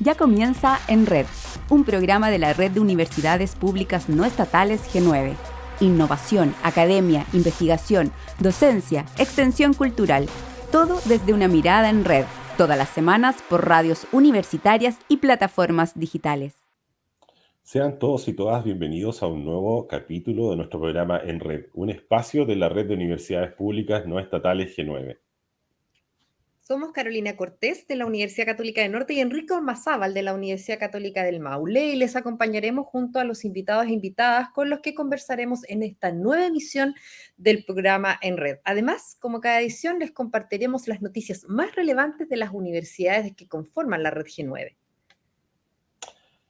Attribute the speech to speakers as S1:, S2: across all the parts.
S1: Ya comienza En Red, un programa de la Red de Universidades Públicas No Estatales G9. Innovación, academia, investigación, docencia, extensión cultural. Todo desde una mirada en red. Todas las semanas por radios universitarias y plataformas digitales.
S2: Sean todos y todas bienvenidos a un nuevo capítulo de nuestro programa En Red, un espacio de la Red de Universidades Públicas No Estatales G9.
S3: Somos Carolina Cortés de la Universidad Católica del Norte y Enrique Ormazábal de la Universidad Católica del Maule, y les acompañaremos junto a los invitados e invitadas con los que conversaremos en esta nueva emisión del programa En Red. Además, como cada edición, les compartiremos las noticias más relevantes de las universidades que conforman la Red G9.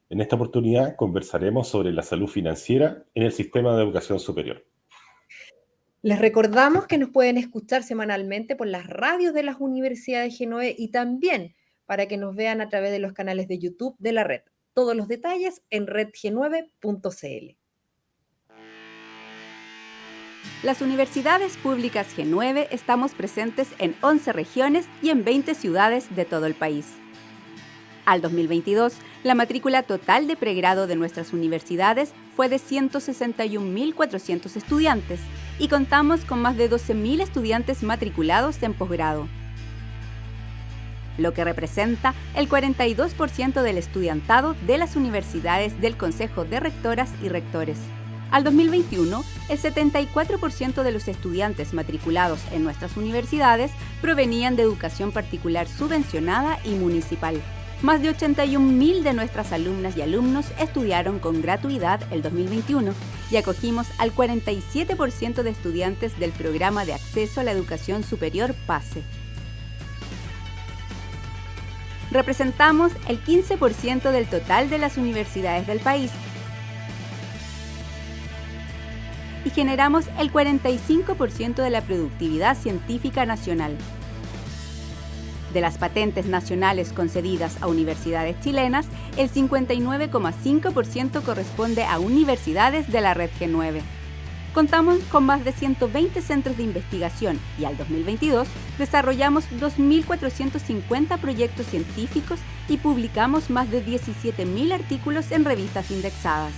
S2: En esta oportunidad conversaremos sobre la salud financiera en el sistema de educación superior.
S3: Les recordamos que nos pueden escuchar semanalmente por las radios de las universidades G9 y también para que nos vean a través de los canales de YouTube de la red. Todos los detalles en redg9.cl.
S1: Las universidades públicas G9 estamos presentes en 11 regiones y en 20 ciudades de todo el país. Al 2022, la matrícula total de pregrado de nuestras universidades fue de 161.400 estudiantes y contamos con más de 12.000 estudiantes matriculados en posgrado, lo que representa el 42% del estudiantado de las universidades del Consejo de Rectoras y Rectores. Al 2021, el 74% de los estudiantes matriculados en nuestras universidades provenían de educación particular subvencionada y municipal. Más de 81.000 de nuestras alumnas y alumnos estudiaron con gratuidad el 2021 y acogimos al 47% de estudiantes del programa de acceso a la educación superior PASE. Representamos el 15% del total de las universidades del país y generamos el 45% de la productividad científica nacional. De las patentes nacionales concedidas a universidades chilenas, el 59,5% corresponde a universidades de la Red G9. Contamos con más de 120 centros de investigación y al 2022 desarrollamos 2.450 proyectos científicos y publicamos más de 17.000 artículos en revistas indexadas.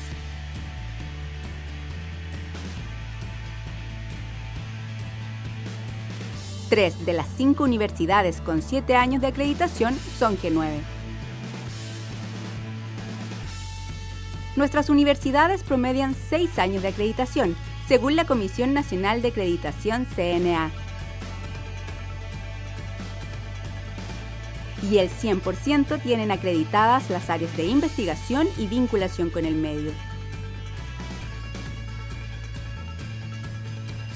S1: Tres de las 5 universidades con 7 años de acreditación son G9. Nuestras universidades promedian 6 años de acreditación, según la Comisión Nacional de Acreditación CNA. Y el 100% tienen acreditadas las áreas de investigación y vinculación con el medio.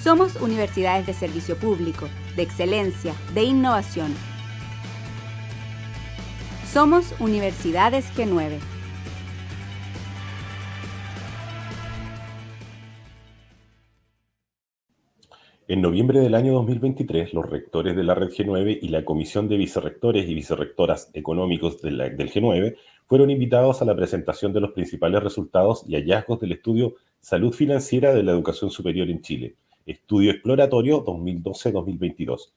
S1: Somos universidades de servicio público, de excelencia, de innovación. Somos Universidades G9.
S2: En noviembre del año 2023, los rectores de la Red G9 y la Comisión de Vicerrectores y Vicerrectoras Económicos del G9 fueron invitados a la presentación de los principales resultados y hallazgos del estudio Salud Financiera de la Educación Superior en Chile, Estudio Exploratorio 2012-2022.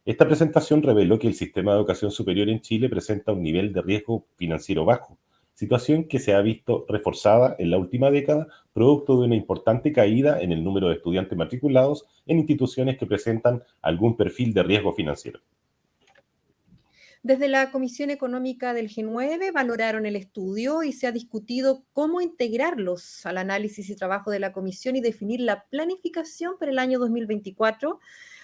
S2: Esta presentación reveló que el sistema de educación superior en Chile presenta un nivel de riesgo financiero bajo, situación que se ha visto reforzada en la última década, producto de una importante caída en el número de estudiantes matriculados en instituciones que presentan algún perfil de riesgo financiero.
S3: Desde la Comisión Económica del G9 valoraron el estudio y se ha discutido cómo integrarlos al análisis y trabajo de la comisión y definir la planificación para el año 2024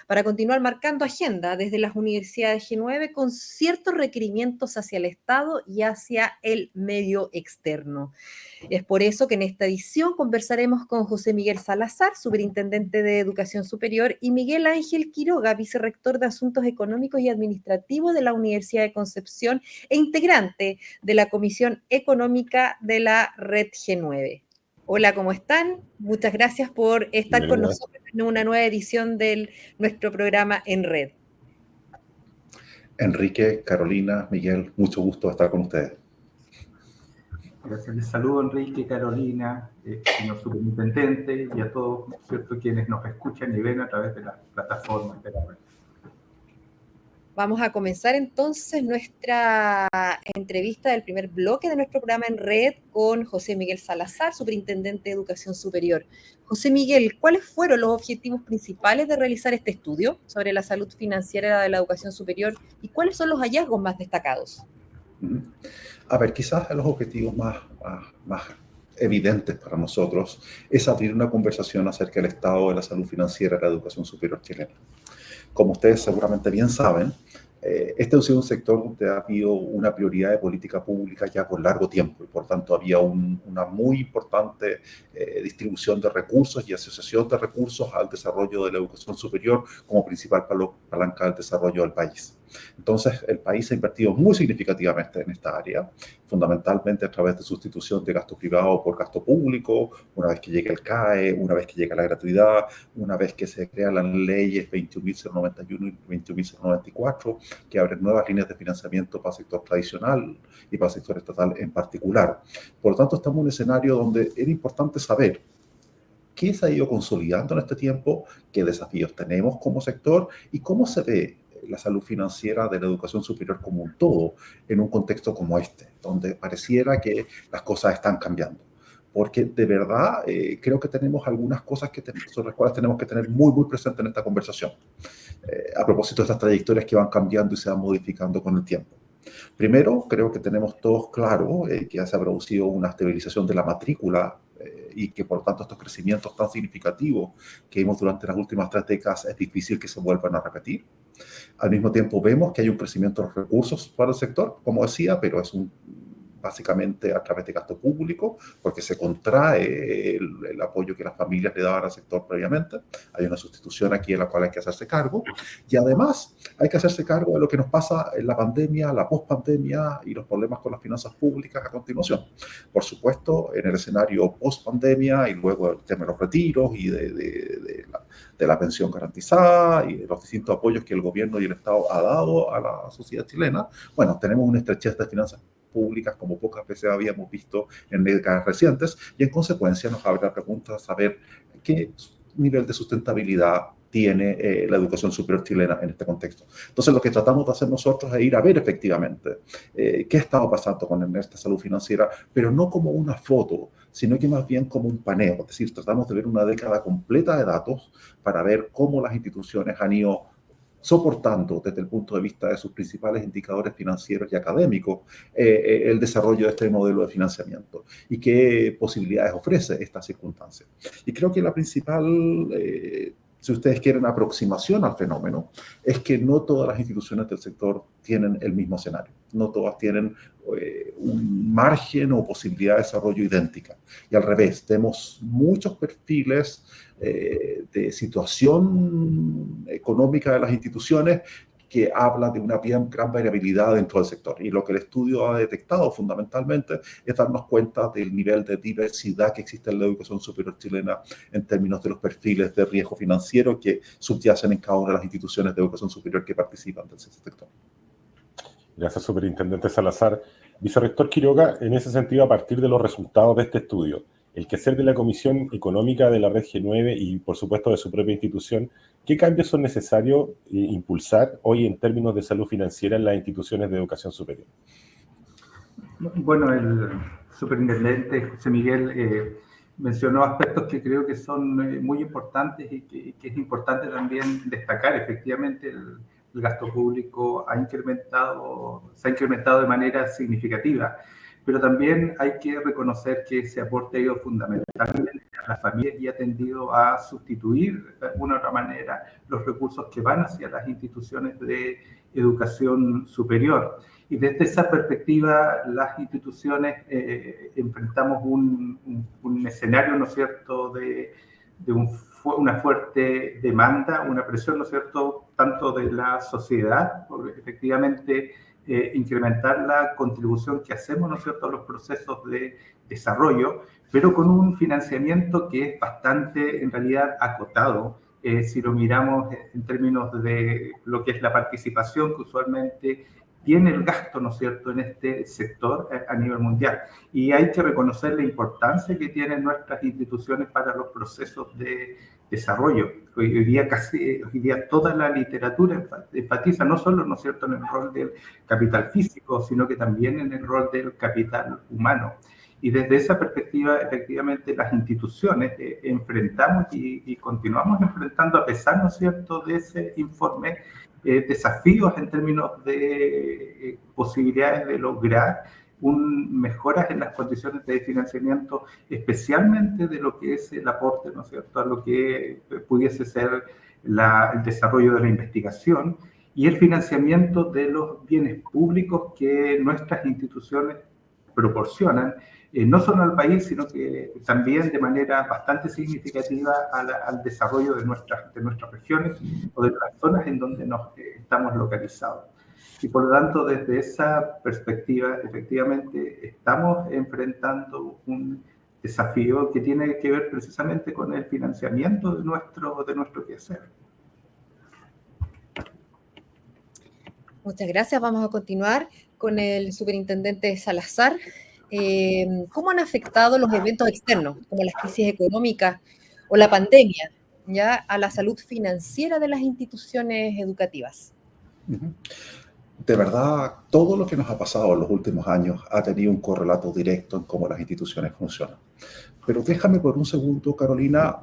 S3: para continuar marcando agenda desde las universidades G9 con ciertos requerimientos hacia el Estado y hacia el medio externo. Es por eso que en esta edición conversaremos con José Miguel Salazar, superintendente de Educación Superior, y Miguel Ángel Quiroga, vicerrector de Asuntos Económicos y Administrativos de la Universidad de Concepción e integrante de la Comisión Económica de la Red G9. Hola, ¿cómo están? Muchas gracias por estar con nosotros en una nueva edición de nuestro programa En Red.
S4: Enrique, Carolina, Miguel, mucho gusto estar con ustedes.
S5: Gracias, les saludo Enrique, Carolina, señor superintendente y a todos, ¿cierto?, quienes nos escuchan y ven a través de las plataformas de la red.
S3: Vamos a comenzar entonces nuestra entrevista del primer bloque de nuestro programa en red con José Miguel Salazar, Superintendente de Educación Superior. José Miguel, ¿cuáles fueron los objetivos principales de realizar este estudio sobre la salud financiera de la educación superior y cuáles son los hallazgos más destacados?
S4: A ver, quizás los objetivos más evidentes para nosotros es abrir una conversación acerca del estado de la salud financiera de la educación superior chilena. Como ustedes seguramente bien saben, este ha sido un sector donde ha habido una prioridad de política pública ya por largo tiempo y por tanto había una muy importante distribución de recursos y asociación de recursos al desarrollo de la educación superior como principal palanca del desarrollo del país. Entonces, el país ha invertido muy significativamente en esta área, fundamentalmente a través de sustitución de gasto privado por gasto público, una vez que llegue el CAE, una vez que llega la gratuidad, una vez que se crean las leyes 21.091 y 21.094, que abren nuevas líneas de financiamiento para el sector tradicional y para el sector estatal en particular. Por lo tanto, estamos en un escenario donde era importante saber qué se ha ido consolidando en este tiempo, qué desafíos tenemos como sector y cómo se ve la salud financiera de la educación superior como un todo en un contexto como este, donde pareciera que las cosas están cambiando. Porque de verdad creo que tenemos algunas cosas sobre las cuales tenemos que tener muy presente en esta conversación, a propósito de estas trayectorias que van cambiando y se van modificando con el tiempo. Primero, creo que tenemos todos claro que ya se ha producido una estabilización de la matrícula y que por lo tanto estos crecimientos tan significativos que vimos durante las últimas 3 décadas es difícil que se vuelvan a repetir. Al mismo tiempo vemos que hay un crecimiento de los recursos para el sector, como decía, pero es básicamente a través de gasto público, porque se contrae el apoyo que las familias le daban al sector previamente. Hay una sustitución aquí en la cual hay que hacerse cargo. Y además hay que hacerse cargo de lo que nos pasa en la pandemia, la post-pandemia y los problemas con las finanzas públicas a continuación. Por supuesto, en el escenario post-pandemia y luego el tema de los retiros y de la pensión garantizada y de los distintos apoyos que el gobierno y el Estado ha dado a la sociedad chilena, bueno, tenemos una estrechez de finanzas públicas como pocas veces habíamos visto en décadas recientes y en consecuencia nos abre la pregunta de saber qué nivel de sustentabilidad tiene la educación superior chilena en este contexto. Entonces lo que tratamos de hacer nosotros es ir a ver efectivamente qué ha estado pasando con esta salud financiera, pero no como una foto, sino que más bien como un paneo, es decir, tratamos de ver una década completa de datos para ver cómo las instituciones han ido soportando desde el punto de vista de sus principales indicadores financieros y académicos el desarrollo de este modelo de financiamiento y qué posibilidades ofrece esta circunstancia. Y creo que la principal, si ustedes quieren, aproximación al fenómeno es que no todas las instituciones del sector tienen el mismo escenario, no todas tienen un margen o posibilidad de desarrollo idéntica. Y al revés, tenemos muchos perfiles de situación económica de las instituciones que habla de una gran variabilidad dentro del sector. Y lo que el estudio ha detectado fundamentalmente es darnos cuenta del nivel de diversidad que existe en la educación superior chilena en términos de los perfiles de riesgo financiero que subyacen en cada una de las instituciones de educación superior que participan del sector.
S2: Gracias, Superintendente Salazar. Vicerrector Quiroga, en ese sentido, a partir de los resultados de este estudio, el quehacer de la Comisión Económica de la Red G9 y, por supuesto, de su propia institución, ¿qué cambios son necesarios impulsar hoy en términos de salud financiera en las instituciones de educación superior?
S5: Bueno, el superintendente José Miguel mencionó aspectos que creo que son muy importantes y que es importante también destacar. Efectivamente, el gasto público se ha incrementado de manera significativa, pero también hay que reconocer que ese aporte ha ido fundamentalmente a las familias y ha tendido a sustituir de alguna u otra manera los recursos que van hacia las instituciones de educación superior. Y desde esa perspectiva, las instituciones enfrentamos un escenario, ¿no es cierto?, de una fuerte demanda, una presión, ¿no es cierto?, tanto de la sociedad, porque efectivamente incrementar la contribución que hacemos, ¿no es cierto?, a los procesos de desarrollo, pero con un financiamiento que es bastante, en realidad, acotado. Si lo miramos en términos de lo que es la participación que usualmente tiene el gasto, ¿no es cierto?, en este sector a nivel mundial. Y hay que reconocer la importancia que tienen nuestras instituciones para los procesos de desarrollo. Hoy día toda la literatura enfatiza no solo, ¿no es cierto?, en el rol del capital físico, sino que también en el rol del capital humano. Y desde esa perspectiva, efectivamente, las instituciones enfrentamos y continuamos enfrentando, a pesar, ¿no es cierto?, de ese informe, desafíos en términos de posibilidades de lograr mejoras en las condiciones de financiamiento, especialmente de lo que es el aporte, ¿no es cierto?, a lo que pudiese ser el desarrollo de la investigación y el financiamiento de los bienes públicos que nuestras instituciones proporcionan, no solo al país, sino que también de manera bastante significativa al desarrollo de nuestras regiones o de las zonas en donde estamos localizados. Y por lo tanto, desde esa perspectiva, efectivamente, estamos enfrentando un desafío que tiene que ver precisamente con el financiamiento de nuestro quehacer.
S3: Muchas gracias. Vamos a continuar con el superintendente Salazar. ¿Cómo han afectado los eventos externos, como las crisis económicas o la pandemia, ya a la salud financiera de las instituciones educativas?
S4: De verdad, todo lo que nos ha pasado en los últimos años ha tenido un correlato directo en cómo las instituciones funcionan. Pero déjame por un segundo, Carolina,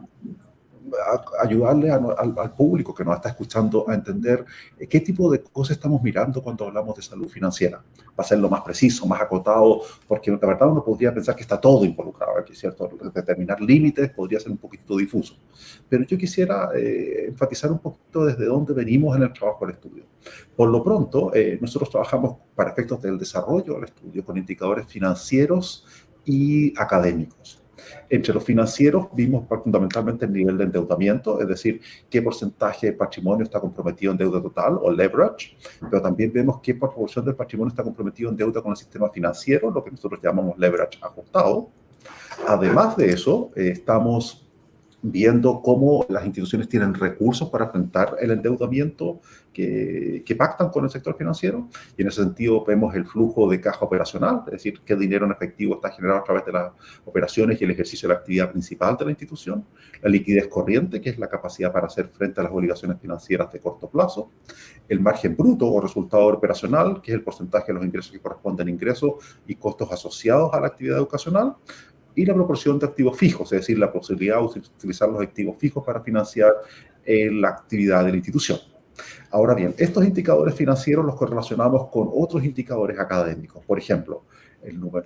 S4: ayudarle al público que nos está escuchando a entender qué tipo de cosas estamos mirando cuando hablamos de salud financiera. Va a ser lo más preciso, más acotado, porque de verdad uno podría pensar que está todo involucrado aquí, ¿cierto? Determinar límites podría ser un poquito difuso. Pero yo quisiera enfatizar un poquito desde dónde venimos en el trabajo del estudio. Por lo pronto, nosotros trabajamos para efectos del desarrollo del estudio con indicadores financieros y académicos. Entre los financieros vimos fundamentalmente el nivel de endeudamiento, es decir, qué porcentaje de patrimonio está comprometido en deuda total o leverage, pero también vemos qué proporción del patrimonio está comprometido en deuda con el sistema financiero, lo que nosotros llamamos leverage ajustado. Además de eso, estamos viendo cómo las instituciones tienen recursos para enfrentar el endeudamiento que pactan con el sector financiero, y en ese sentido vemos el flujo de caja operacional, es decir, qué dinero en efectivo está generado a través de las operaciones y el ejercicio de la actividad principal de la institución, la liquidez corriente, que es la capacidad para hacer frente a las obligaciones financieras de corto plazo, el margen bruto o resultado operacional, que es el porcentaje de los ingresos que corresponden a ingresos y costos asociados a la actividad educacional, y la proporción de activos fijos, es decir, la posibilidad de utilizar los activos fijos para financiar la actividad de la institución. Ahora bien, estos indicadores financieros los correlacionamos con otros indicadores académicos. Por ejemplo,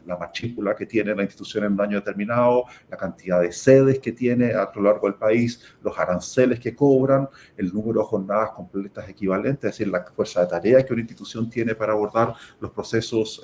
S4: la matrícula que tiene la institución en un año determinado, la cantidad de sedes que tiene a lo largo del país, los aranceles que cobran, el número de jornadas completas equivalentes, es decir, la fuerza de tarea que una institución tiene para abordar los procesos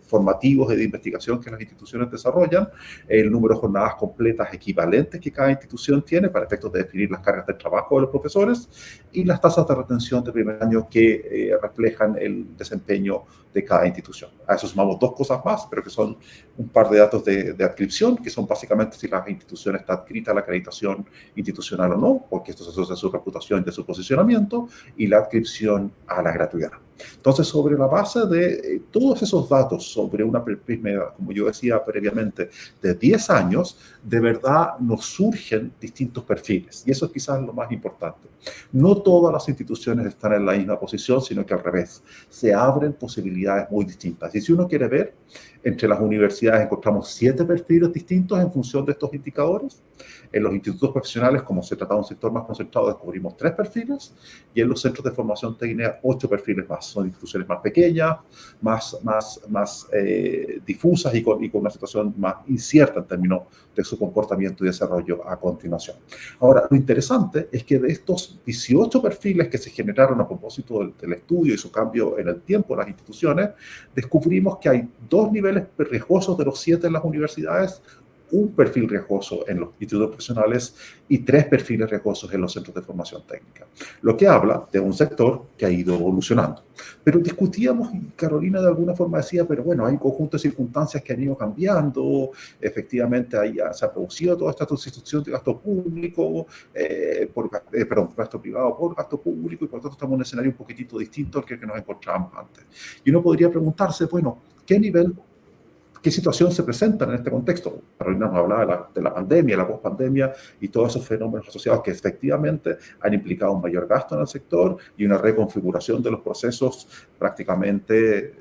S4: formativos y de investigación que las instituciones desarrollan, el número de jornadas completas equivalentes que cada institución tiene para efectos de definir las cargas de trabajo de los profesores y las tasas de retención de primer año que reflejan el desempeño de cada institución. A eso sumamos dos cosas más, pero que son un par de datos de adscripción, que son básicamente si la institución está adscrita a la acreditación institucional o no, porque esto se asocia a su reputación y a su posicionamiento, y la adscripción a la gratuidad. Entonces, sobre la base de todos esos datos, sobre una perspectiva, como yo decía previamente, de 10 años, de verdad nos surgen distintos perfiles, y eso es quizás lo más importante. No todas las instituciones están en la misma posición, sino que al revés, se abren posibilidades muy distintas. Y si uno quiere ver, entre las universidades encontramos 7 perfiles distintos en función de estos indicadores. En los institutos profesionales, como se trata de un sector más concentrado, descubrimos 3 perfiles, y en los centros de formación técnica 8 perfiles más. Son instituciones más pequeñas, más difusas y con una situación más incierta en términos de su comportamiento y desarrollo a continuación. Ahora, lo interesante es que de estos 18 perfiles que se generaron a propósito del estudio y su cambio en el tiempo de las instituciones, descubrimos que hay 2 niveles riesgosos de los 7 en las universidades, un perfil riesgoso en los institutos profesionales y 3 perfiles riesgosos en los centros de formación técnica. Lo que habla de un sector que ha ido evolucionando. Pero discutíamos, y Carolina de alguna forma decía, pero bueno, hay un conjunto de circunstancias que han ido cambiando, efectivamente se ha producido toda esta sustitución de gasto público, gasto privado por gasto público, y por lo tanto estamos en un escenario un poquitito distinto al que nos encontrábamos antes. Y uno podría preguntarse, bueno, ¿qué ¿Qué situación se presenta en este contexto? Carolina nos hablaba de la pandemia, la pospandemia y todos esos fenómenos asociados que efectivamente han implicado un mayor gasto en el sector y una reconfiguración de los procesos prácticamente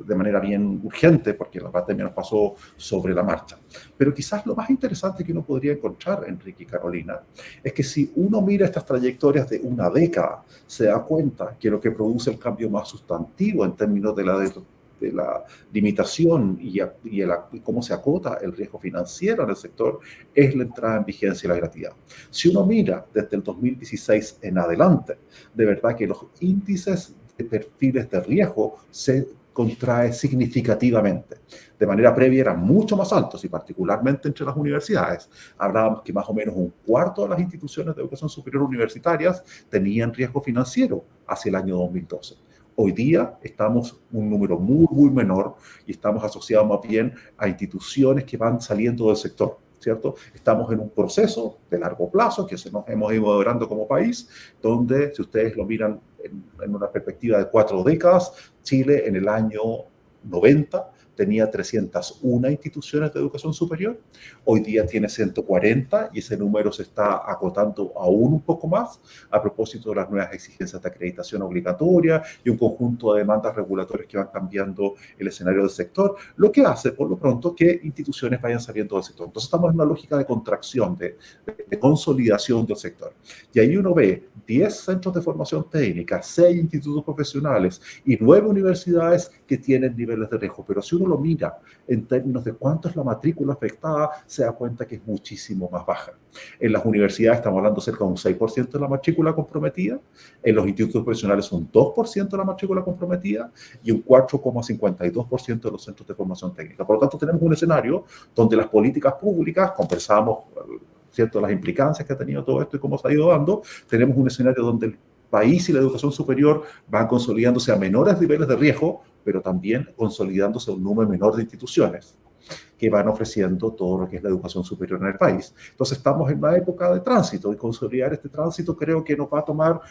S4: de manera bien urgente, porque la pandemia nos pasó sobre la marcha. Pero quizás lo más interesante que uno podría encontrar, Enrique y Carolina, es que si uno mira estas trayectorias de una década, se da cuenta que lo que produce el cambio más sustantivo en términos de la limitación y cómo se acota el riesgo financiero en el sector es la entrada en vigencia y la gratuidad. Si uno mira desde el 2016 en adelante, de verdad que los índices de perfiles de riesgo se contrae significativamente. De manera previa eran mucho más altos y particularmente entre las universidades. Hablábamos que más o menos un cuarto de las instituciones de educación superior universitarias tenían riesgo financiero hacia el año 2012. Hoy día estamos un número muy, muy menor y estamos asociados más bien a instituciones que van saliendo del sector, ¿cierto? Estamos en un proceso de largo plazo que nos hemos ido moderando como país, donde, si ustedes lo miran en una perspectiva de 4 décadas, Chile en el año 90 tenía 301 instituciones de educación superior, hoy día tiene 140 y ese número se está acotando aún un poco más a propósito de las nuevas exigencias de acreditación obligatoria y un conjunto de demandas regulatorias que van cambiando el escenario del sector, lo que hace por lo pronto que instituciones vayan saliendo del sector. Entonces estamos en una lógica de contracción, de consolidación del sector. Y ahí uno ve 10 centros de formación técnica, 6 institutos profesionales y 9 universidades que tienen niveles de riesgo. Pero si uno lo mira en términos de cuánto es la matrícula afectada, se da cuenta que es muchísimo más baja. En las universidades estamos hablando cerca de un 6% de la matrícula comprometida, en los institutos profesionales un 2% de la matrícula comprometida y un 4,52% de los centros de formación técnica. Por lo tanto, tenemos un escenario donde las políticas públicas, conversamos, ¿cierto?, las implicancias que ha tenido todo esto y cómo se ha ido dando, tenemos un escenario donde el país y la educación superior van consolidándose a menores niveles de riesgo, pero también consolidándose a un número menor de instituciones que van ofreciendo todo lo que es la educación superior en el país. Entonces estamos en una época de tránsito y consolidar este tránsito creo que nos va a tomar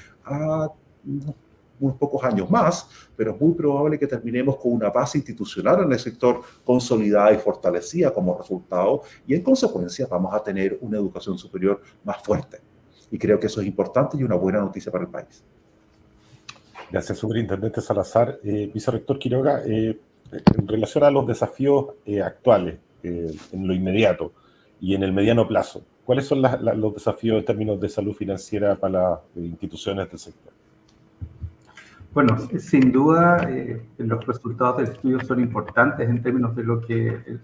S4: unos pocos años más, pero es muy probable que terminemos con una base institucional en el sector consolidada y fortalecida como resultado y en consecuencia vamos a tener una educación superior más fuerte. Y creo que eso es importante y una buena noticia para el país.
S2: Gracias, Superintendente Salazar. Vicerrector Quiroga, en relación a los desafíos actuales, en lo inmediato y en el mediano plazo, ¿cuáles son los desafíos en términos de salud financiera para las instituciones del sector?
S5: Bueno, sin duda, los resultados del estudio son importantes en términos de lo que el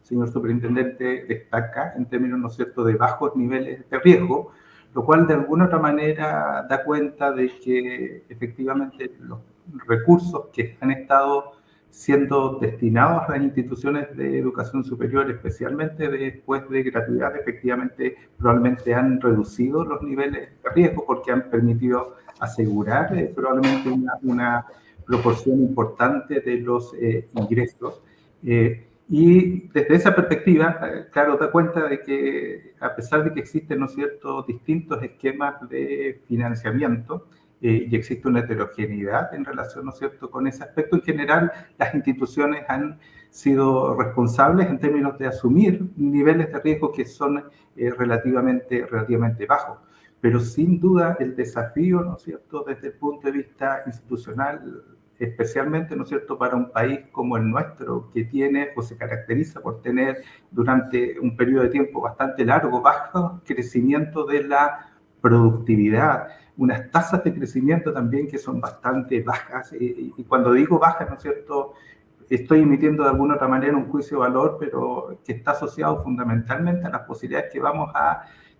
S5: señor Superintendente destaca, en términos, ¿no es cierto?, de bajos niveles de riesgo, lo cual de alguna otra manera da cuenta de que efectivamente los recursos que han estado siendo destinados a las instituciones de educación superior, especialmente después de gratuidad, efectivamente probablemente han reducido los niveles de riesgo porque han permitido asegurar probablemente una proporción importante de los ingresos. Y desde esa perspectiva, claro, da cuenta de que a pesar de que existen, ¿no es cierto?, distintos esquemas de financiamiento y existe una heterogeneidad en relación, ¿no es cierto?, con ese aspecto, en general las instituciones han sido responsables en términos de asumir niveles de riesgo que son relativamente bajos. Pero sin duda el desafío, ¿no es cierto?, desde el punto de vista institucional, especialmente, ¿no es cierto?, para un país como el nuestro, que tiene o se caracteriza por tener durante un periodo de tiempo bastante largo bajo crecimiento de la productividad, unas tasas de crecimiento también que son bastante bajas, y cuando digo bajas, ¿no es cierto?, estoy emitiendo de alguna otra manera un juicio de valor, pero que está asociado fundamentalmente a las posibilidades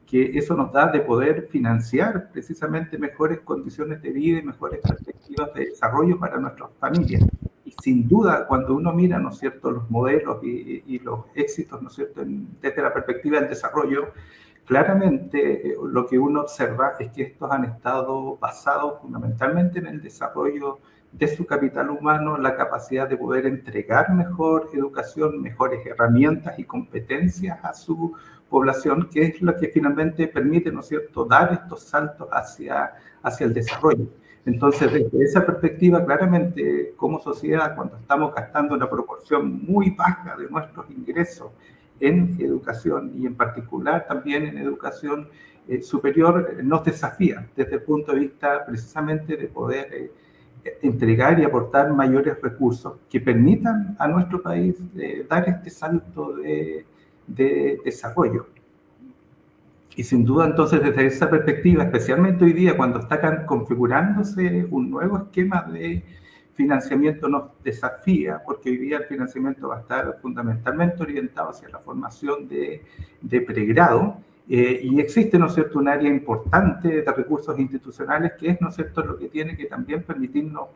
S5: que eso nos da de poder financiar precisamente mejores condiciones de vida y mejores perspectivas de desarrollo para nuestras familias. Y sin duda, cuando uno mira, ¿no es cierto?, los modelos y los éxitos, ¿no es cierto?, desde la perspectiva del desarrollo, claramente lo que uno observa es que estos han estado basados fundamentalmente en el desarrollo de su capital humano, la capacidad de poder entregar mejor educación, mejores herramientas y competencias a su población, que es lo que finalmente permite, ¿no es cierto?, dar estos saltos hacia el desarrollo. Entonces, desde esa perspectiva, claramente, como sociedad, cuando estamos gastando una proporción muy baja de nuestros ingresos en educación y en particular también en educación superior, nos desafía desde el punto de vista precisamente de poder entregar y aportar mayores recursos que permitan a nuestro país dar este salto de desarrollo. Y sin duda, entonces, desde esa perspectiva, especialmente hoy día, cuando está configurándose un nuevo esquema de financiamiento, nos desafía, porque hoy día el financiamiento va a estar fundamentalmente orientado hacia la formación de pregrado, y existe, ¿no es cierto?, un área importante de recursos institucionales que es, ¿no es cierto?, lo que tiene que también permitirnos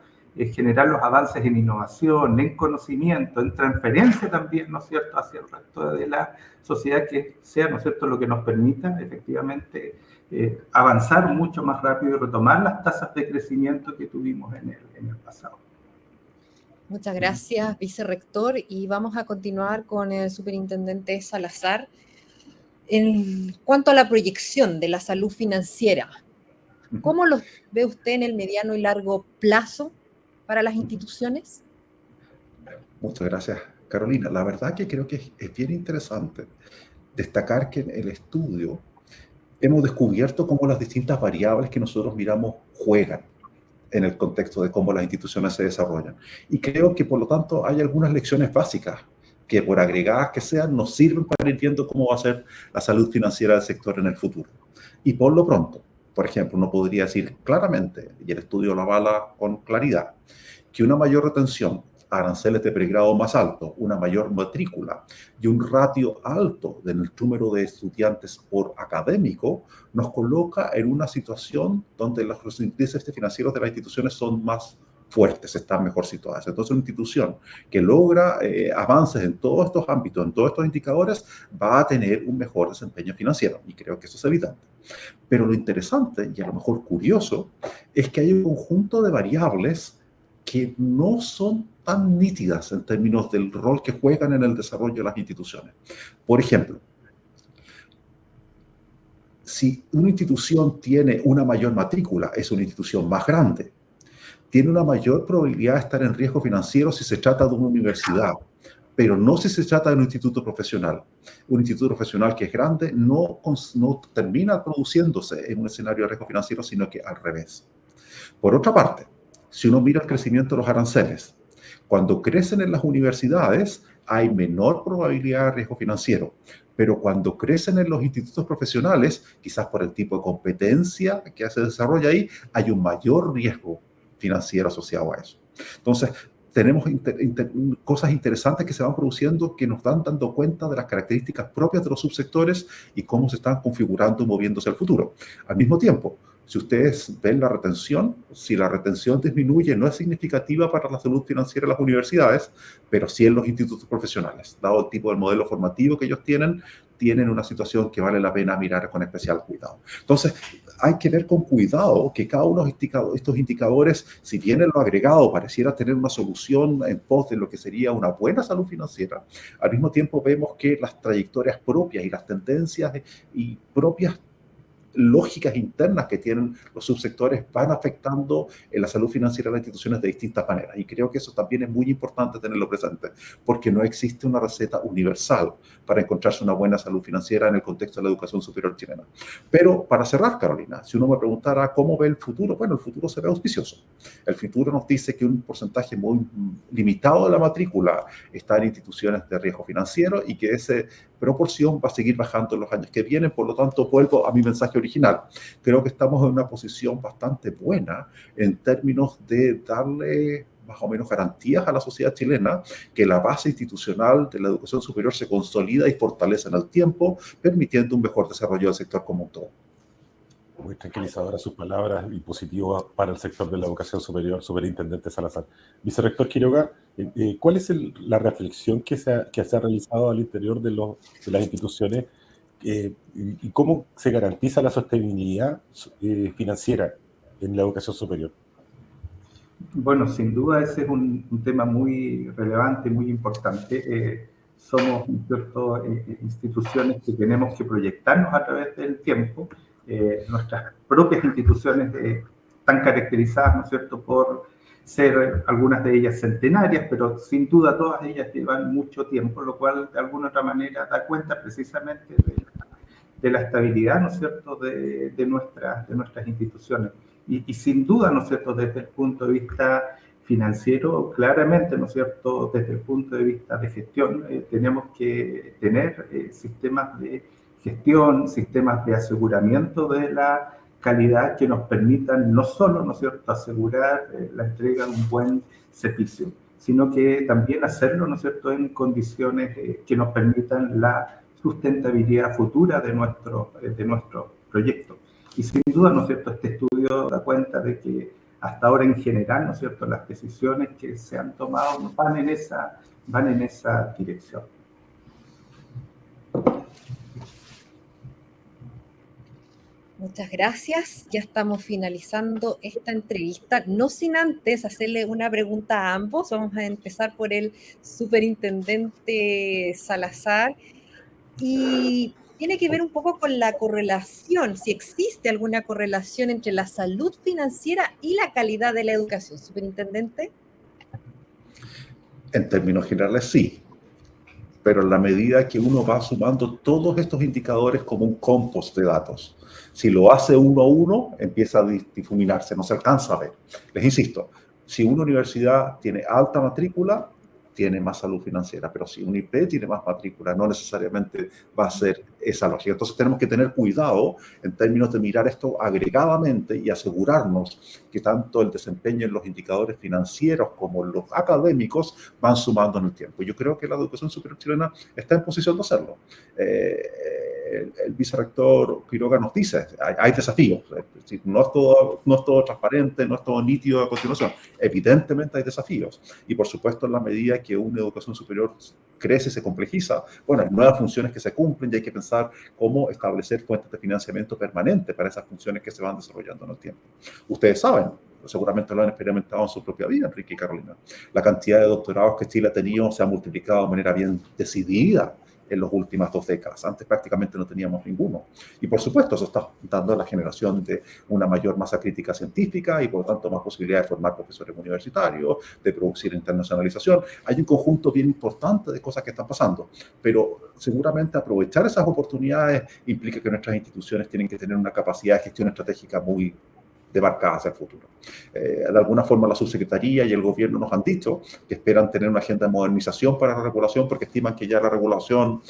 S5: generar los avances en innovación, en conocimiento, en transferencia también, ¿no es cierto?, hacia el resto de la sociedad, que sea, ¿no es cierto?, lo que nos permita efectivamente avanzar mucho más rápido y retomar las tasas de crecimiento que tuvimos en el pasado.
S3: Muchas gracias, vicerrector, y vamos a continuar con el superintendente Salazar. En cuanto a la proyección de la salud financiera, ¿cómo lo ve usted en el mediano y largo plazo para las instituciones?
S4: Muchas gracias, Carolina. La verdad que creo que es bien interesante destacar que en el estudio hemos descubierto cómo las distintas variables que nosotros miramos juegan en el contexto de cómo las instituciones se desarrollan. Y creo que, por lo tanto, hay algunas lecciones básicas que, por agregadas que sean, nos sirven para ir viendo cómo va a ser la salud financiera del sector en el futuro. Y por lo pronto, por ejemplo, uno podría decir claramente, y el estudio lo avala con claridad, que una mayor retención, aranceles de pregrado más altos, una mayor matrícula y un ratio alto del número de estudiantes por académico nos coloca en una situación donde los índices financieros de las instituciones son más fuertes, están mejor situadas. Entonces, una institución que logra avances en todos estos ámbitos, en todos estos indicadores, va a tener un mejor desempeño financiero, y creo que eso es evidente. Pero lo interesante, y a lo mejor curioso, es que hay un conjunto de variables que no son tan nítidas en términos del rol que juegan en el desarrollo de las instituciones. Por ejemplo, si una institución tiene una mayor matrícula, es una institución más grande. Tiene una mayor probabilidad de estar en riesgo financiero si se trata de una universidad, pero no si se trata de un instituto profesional. Un instituto profesional que es grande no termina produciéndose en un escenario de riesgo financiero, sino que al revés. Por otra parte, si uno mira el crecimiento de los aranceles, cuando crecen en las universidades hay menor probabilidad de riesgo financiero, pero cuando crecen en los institutos profesionales, quizás por el tipo de competencia que se desarrolla ahí, hay un mayor riesgo financiero asociado a eso. Entonces, tenemos cosas interesantes que se van produciendo que nos van dando cuenta de las características propias de los subsectores y cómo se están configurando y moviéndose al futuro. Al mismo tiempo, si ustedes ven la retención, si la retención disminuye, no es significativa para la salud financiera de las universidades, pero sí en los institutos profesionales. Dado el tipo de modelo formativo que ellos tienen una situación que vale la pena mirar con especial cuidado. Entonces, hay que ver con cuidado que cada uno de estos indicadores, si bien en lo agregado pareciera tener una solución en pos de lo que sería una buena salud financiera, al mismo tiempo vemos que las trayectorias propias y las tendencias y propias lógicas internas que tienen los subsectores van afectando en la salud financiera de las instituciones de distintas maneras. Y creo que eso también es muy importante tenerlo presente, porque no existe una receta universal para encontrarse una buena salud financiera en el contexto de la educación superior chilena. Pero para cerrar, Carolina, si uno me preguntara cómo ve el futuro, bueno, el futuro se ve auspicioso. El futuro nos dice que un porcentaje muy limitado de la matrícula está en instituciones de riesgo financiero y que esa proporción va a seguir bajando en los años que vienen. Por lo tanto, vuelvo a mi mensaje original. Creo que estamos en una posición bastante buena en términos de darle más o menos garantías a la sociedad chilena que la base institucional de la educación superior se consolida y fortalece en el tiempo, permitiendo un mejor desarrollo del sector como un todo.
S2: Muy tranquilizadoras sus palabras y positivas para el sector de la educación superior, superintendente Salazar. Vicerrector Quiroga, ¿cuál es la reflexión que se ha realizado al interior de las instituciones y cómo se garantiza la sostenibilidad financiera en la educación superior?
S5: Bueno, sin duda ese es un tema muy relevante, muy importante. Somos, ¿cierto?, instituciones que tenemos que proyectarnos a través del tiempo. Nuestras propias instituciones están caracterizadas, ¿no es cierto?, por ser algunas de ellas centenarias, pero sin duda todas ellas llevan mucho tiempo, lo cual de alguna otra manera da cuenta precisamente de la estabilidad, ¿no es cierto?, de nuestras instituciones. Y sin duda, ¿no es cierto?, desde el punto de vista financiero, claramente, ¿no es cierto?, desde el punto de vista de gestión, tenemos que tener sistemas de gestión, sistemas de aseguramiento de la calidad que nos permitan no solo, ¿no es cierto?, asegurar la entrega de un buen servicio, sino que también hacerlo, ¿no es cierto?, en condiciones que nos permitan la sustentabilidad futura de nuestro proyecto. Y sin duda, ¿no es cierto?, este estudio da cuenta de que hasta ahora en general, ¿no es cierto?, las decisiones que se han tomado van en esa dirección.
S3: Muchas gracias. Ya estamos finalizando esta entrevista, no sin antes hacerle una pregunta a ambos. Vamos a empezar por el superintendente Salazar. Y tiene que ver un poco con la correlación, si existe alguna correlación entre la salud financiera y la calidad de la educación. Superintendente.
S4: En términos generales, sí. Pero en la medida que uno va sumando todos estos indicadores como un compost de datos, si lo hace uno a uno, empieza a difuminarse, no se alcanza a ver. Les insisto, si una universidad tiene alta matrícula, tiene más salud financiera, pero si un IP tiene más matrícula, no necesariamente va a ser esa lógica. Entonces tenemos que tener cuidado en términos de mirar esto agregadamente y asegurarnos que tanto el desempeño en los indicadores financieros como los académicos van sumando en el tiempo. Yo creo que la educación superior chilena está en posición de hacerlo. El vicerrector Quiroga nos dice, hay desafíos, es decir, no es todo transparente, no es todo nítido a continuación. Evidentemente hay desafíos y por supuesto en la medida que una educación superior crece y se complejiza, bueno, hay nuevas funciones que se cumplen y hay que pensar cómo establecer fuentes de financiamiento permanente para esas funciones que se van desarrollando en el tiempo. Ustedes saben, seguramente lo han experimentado en su propia vida, Enrique y Carolina, la cantidad de doctorados que Chile ha tenido se ha multiplicado de manera bien decidida en las últimas 2 décadas. Antes prácticamente no teníamos ninguno. Y por supuesto eso está dando la generación de una mayor masa crítica científica y por lo tanto más posibilidad de formar profesores universitarios, de producir internacionalización. Hay un conjunto bien importante de cosas que están pasando, pero seguramente aprovechar esas oportunidades implica que nuestras instituciones tienen que tener una capacidad de gestión estratégica muy demarcada hacia el futuro. De alguna forma la subsecretaría y el gobierno nos han dicho que esperan tener una agenda de modernización para la regulación porque estiman que ya la regulación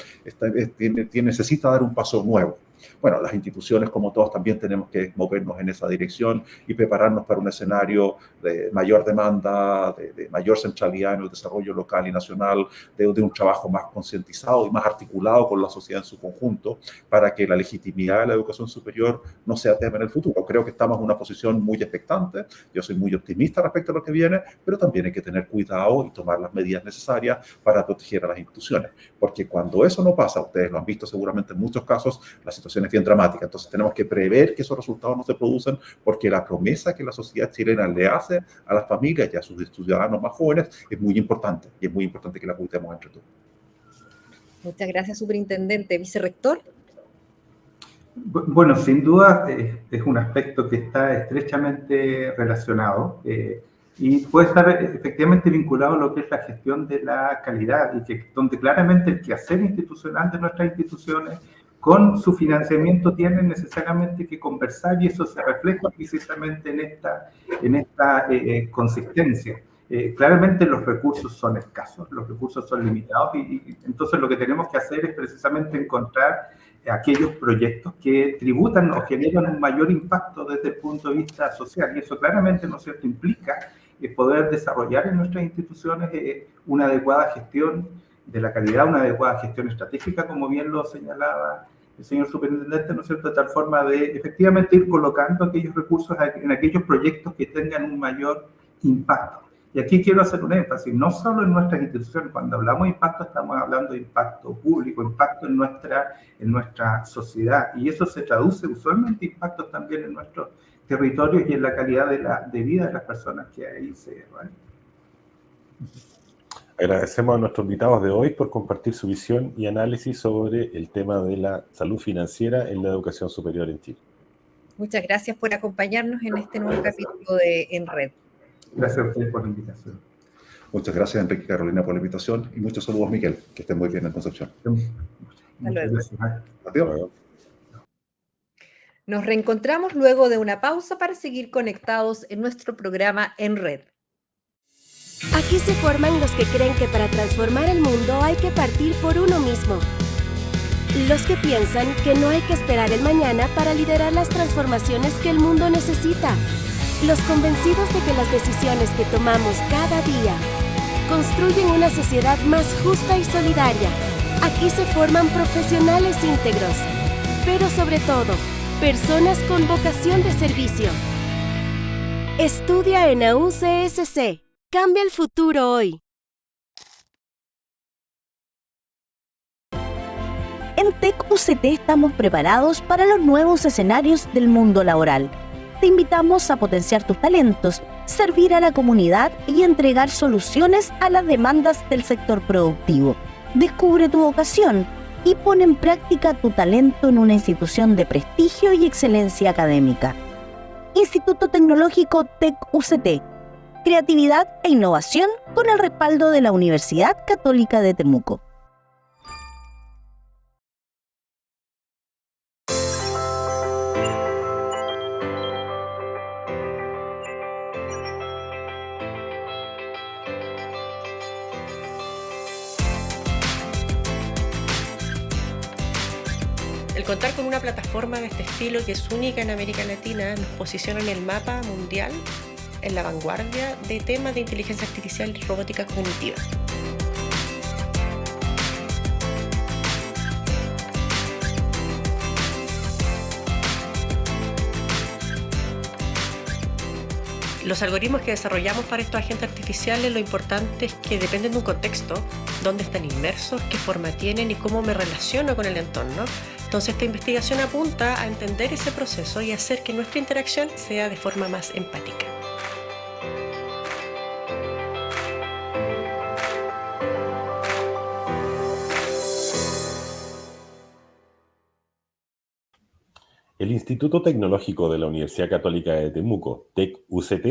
S4: necesita dar un paso nuevo. Bueno, las instituciones como todos también tenemos que movernos en esa dirección y prepararnos para un escenario de mayor demanda, de mayor centralidad en el desarrollo local y nacional, de un trabajo más concientizado y más articulado con la sociedad en su conjunto para que la legitimidad de la educación superior no sea tema en el futuro. Creo que estamos en una posición muy expectante, yo soy muy optimista respecto a lo que viene, pero también hay que tener cuidado y tomar las medidas necesarias para proteger a las instituciones, porque cuando eso no pasa, ustedes lo han visto seguramente en muchos casos, la situación es bien dramática. Entonces tenemos que prever que esos resultados no se producen porque la promesa que la sociedad chilena le hace a las familias y a sus ciudadanos más jóvenes es muy importante y es muy importante que la cuidemos entre todos.
S3: Muchas gracias, superintendente. Vicerrector.
S5: Bueno, sin duda es un aspecto que está estrechamente relacionado y puede estar efectivamente vinculado a lo que es la gestión de la calidad y que donde claramente el quehacer institucional de nuestras instituciones con su financiamiento tienen necesariamente que conversar y eso se refleja precisamente en esta consistencia. Claramente los recursos son escasos, los recursos son limitados y entonces lo que tenemos que hacer es precisamente encontrar aquellos proyectos que tributan o generan un mayor impacto desde el punto de vista social y eso claramente, ¿no es cierto?, implica poder desarrollar en nuestras instituciones una adecuada gestión de la calidad, una adecuada gestión estratégica, como bien lo señalaba el señor superintendente, ¿no es cierto?, de tal forma de efectivamente ir colocando aquellos recursos en aquellos proyectos que tengan un mayor impacto. Y aquí quiero hacer un énfasis, no solo en nuestras instituciones, cuando hablamos de impacto estamos hablando de impacto público, impacto en nuestra sociedad, y eso se traduce usualmente en impactos también en nuestros territorios y en la calidad de vida de las personas que ahí se van.
S2: Agradecemos a nuestros invitados de hoy por compartir su visión y análisis sobre el tema de la salud financiera en la educación superior en Chile.
S3: Muchas gracias por acompañarnos en este nuevo capítulo de En Red.
S5: Gracias a ustedes por la invitación.
S4: Muchas gracias, Enrique y Carolina, por la invitación y muchos saludos, Miguel. Que estén muy bien en Concepción.
S5: Muchas gracias.
S4: Adiós.
S3: Nos reencontramos luego de una pausa para seguir conectados en nuestro programa En Red.
S6: Aquí se forman los que creen que para transformar el mundo hay que partir por uno mismo. Los que piensan que no hay que esperar el mañana para liderar las transformaciones que el mundo necesita. Los convencidos de que las decisiones que tomamos cada día construyen una sociedad más justa y solidaria. Aquí se forman profesionales íntegros, pero sobre todo, personas con vocación de servicio. Estudia en AUCSC. Cambia el futuro hoy.
S7: En TecUCT estamos preparados para los nuevos escenarios del mundo laboral. Te invitamos a potenciar tus talentos, servir a la comunidad y entregar soluciones a las demandas del sector productivo. Descubre tu vocación y pon en práctica tu talento en una institución de prestigio y excelencia académica. Instituto Tecnológico TecUCT. Creatividad e innovación con el respaldo de la Universidad Católica de Temuco.
S8: El contar con una plataforma de este estilo que es única en América Latina nos posiciona en el mapa mundial en la vanguardia de temas de inteligencia artificial y robótica cognitiva. Los algoritmos que desarrollamos para estos agentes artificiales, lo importante es que dependen de un contexto, dónde están inmersos, qué forma tienen y cómo me relaciono con el entorno. Entonces esta investigación apunta a entender ese proceso y hacer que nuestra interacción sea de forma más empática.
S2: El Instituto Tecnológico de la Universidad Católica de Temuco, TecUCT,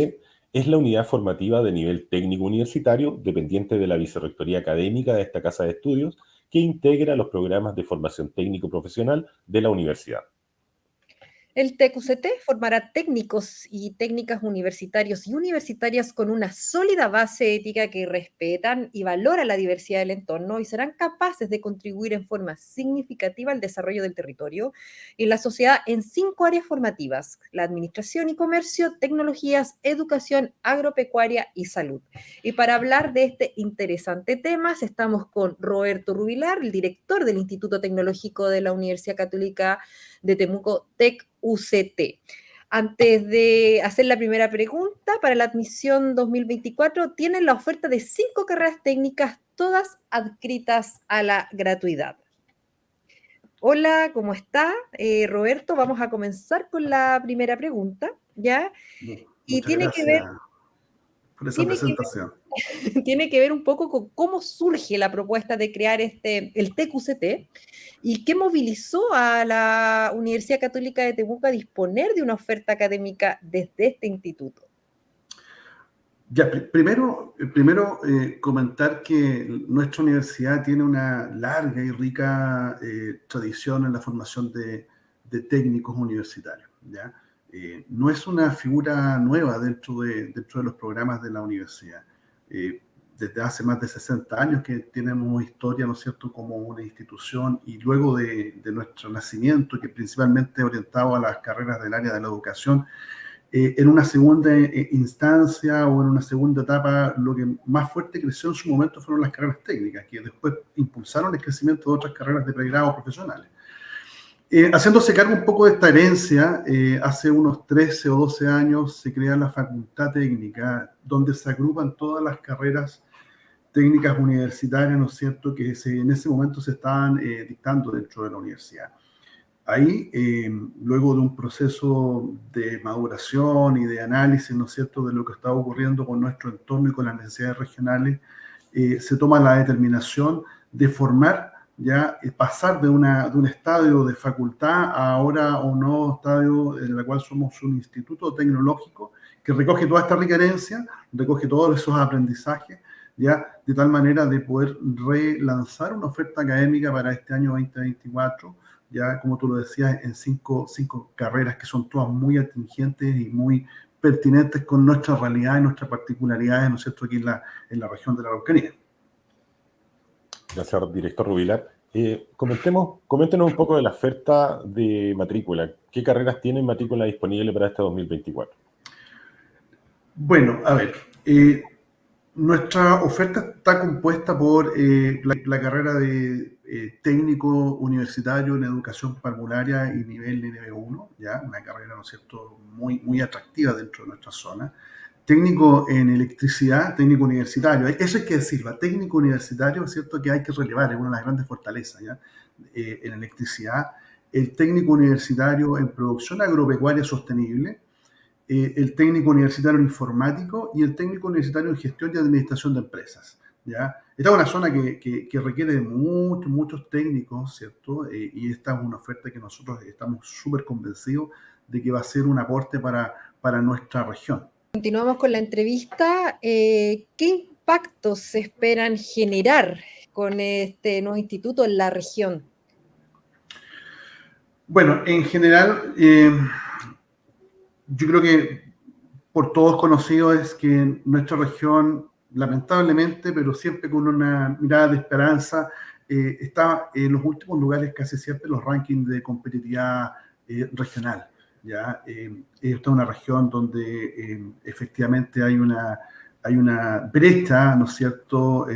S2: es la unidad formativa de nivel técnico universitario dependiente de la Vicerrectoría Académica de esta casa de estudios que integra los programas de formación técnico-profesional de la universidad.
S3: El TecUCT formará técnicos y técnicas universitarios y universitarias con una sólida base ética que respetan y valoran la diversidad del entorno y serán capaces de contribuir en forma significativa al desarrollo del territorio y la sociedad en 5 áreas formativas: la administración y comercio, tecnologías, educación, agropecuaria y salud. Y para hablar de este interesante tema, estamos con Roberto Rubilar, el director del Instituto Tecnológico de la Universidad Católica de Temuco, TecUCT. Antes de hacer la primera pregunta, para la admisión 2024 tienen la oferta de 5 carreras técnicas, todas adscritas a la gratuidad. Hola, ¿cómo está? Roberto, vamos a comenzar con la primera pregunta, ¿ya? Y tiene que ver
S9: por esa presentación.
S3: Tiene que ver un poco con cómo surge la propuesta de crear el TecUCT y qué movilizó a la Universidad Católica de Temuco a disponer de una oferta académica desde este instituto.
S9: Ya, primero comentar que nuestra universidad tiene una larga y rica tradición en la formación de técnicos universitarios, ¿ya? No es una figura nueva dentro de los programas de la universidad. Desde hace más de 60 años que tenemos historia, ¿no es cierto?, como una institución, y luego de nuestro nacimiento, que principalmente orientado a las carreras del área de la educación, en una segunda instancia o en una segunda etapa, lo que más fuerte creció en su momento fueron las carreras técnicas, que después impulsaron el crecimiento de otras carreras de pregrado profesionales. Haciéndose cargo un poco de esta herencia, hace unos 13 o 12 años se crea la Facultad Técnica, donde se agrupan todas las carreras técnicas universitarias, ¿no es cierto?, que en ese momento se estaban dictando dentro de la universidad. Ahí, luego de un proceso de maduración y de análisis, ¿no es cierto?, de lo que estaba ocurriendo con nuestro entorno y con las necesidades regionales, se toma la determinación de formar ya pasar de un estadio de facultad a ahora un nuevo estadio en el cual somos un instituto tecnológico que recoge toda esta rica herencia, recoge todos esos aprendizajes, ya de tal manera de poder relanzar una oferta académica para este año 2024, ya como tú lo decías, en cinco carreras que son todas muy atingentes y muy pertinentes con nuestra realidad y nuestras particularidades, ¿no es cierto?, aquí en la región de la Araucanía.
S2: Gracias, director Rubilar. Coméntenos un poco de la oferta de matrícula. ¿Qué carreras tienen matrícula disponible para este 2024?
S9: Bueno, a ver, nuestra oferta está compuesta por la carrera de técnico universitario en educación parvularia y nivel NB1, ya una carrera, ¿no es cierto?, muy, muy atractiva dentro de nuestra zona. Técnico en electricidad, técnico universitario. Eso hay que decirlo, técnico universitario, es cierto que hay que relevar, es una de las grandes fortalezas, ¿ya? En electricidad, el técnico universitario en producción agropecuaria sostenible, el técnico universitario en informático y el técnico universitario en gestión y administración de empresas, ¿ya? Esta es una zona que requiere de muchos técnicos, ¿cierto? Y esta es una oferta que nosotros estamos súper convencidos de que va a ser un aporte para nuestra región.
S3: Continuamos con la entrevista. ¿Qué impactos se esperan generar con este nuevo instituto en la región?
S9: Bueno, en general, yo creo que por todos conocido es que nuestra región, lamentablemente, pero siempre con una mirada de esperanza, está en los últimos lugares casi siempre en los rankings de competitividad regional. ¿Ya? Esta es una región donde efectivamente hay una brecha, ¿no es cierto?,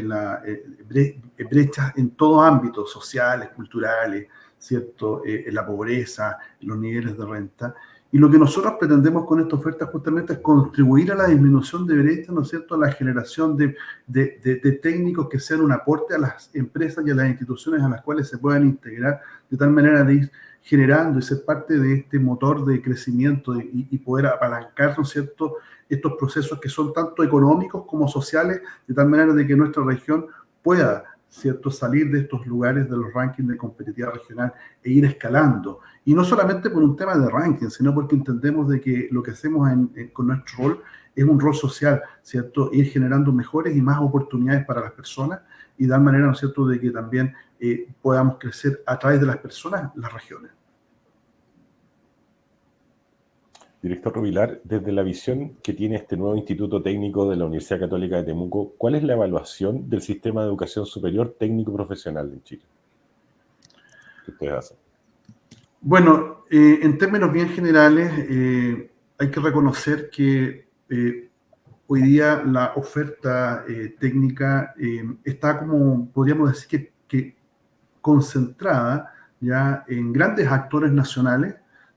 S9: brechas en todos ámbitos sociales, culturales, ¿cierto?, en la pobreza, en los niveles de renta. Y lo que nosotros pretendemos con esta oferta justamente es contribuir a la disminución de brechas, ¿no es cierto?, a la generación de técnicos que sean un aporte a las empresas y a las instituciones a las cuales se puedan integrar, de tal manera de ir generando y ser parte de este motor de crecimiento y poder apalancar, ¿no es cierto?, estos procesos que son tanto económicos como sociales, de tal manera de que nuestra región pueda, ¿cierto?, salir de estos lugares de los rankings de competitividad regional e ir escalando. Y no solamente por un tema de ranking, sino porque entendemos de que lo que hacemos con nuestro rol es un rol social, ¿cierto?, ir generando mejores y más oportunidades para las personas y de tal manera, ¿no es cierto?, de que también podamos crecer a través de las personas, las regiones.
S2: Director Rubilar, desde la visión que tiene este nuevo Instituto Técnico de la Universidad Católica de Temuco, ¿cuál es la evaluación del sistema de educación superior técnico profesional en Chile? ¿Qué ustedes hacen?
S9: Bueno, en términos bien generales, hay que reconocer que hoy día la oferta técnica está como, podríamos decir que concentrada ya en grandes actores nacionales,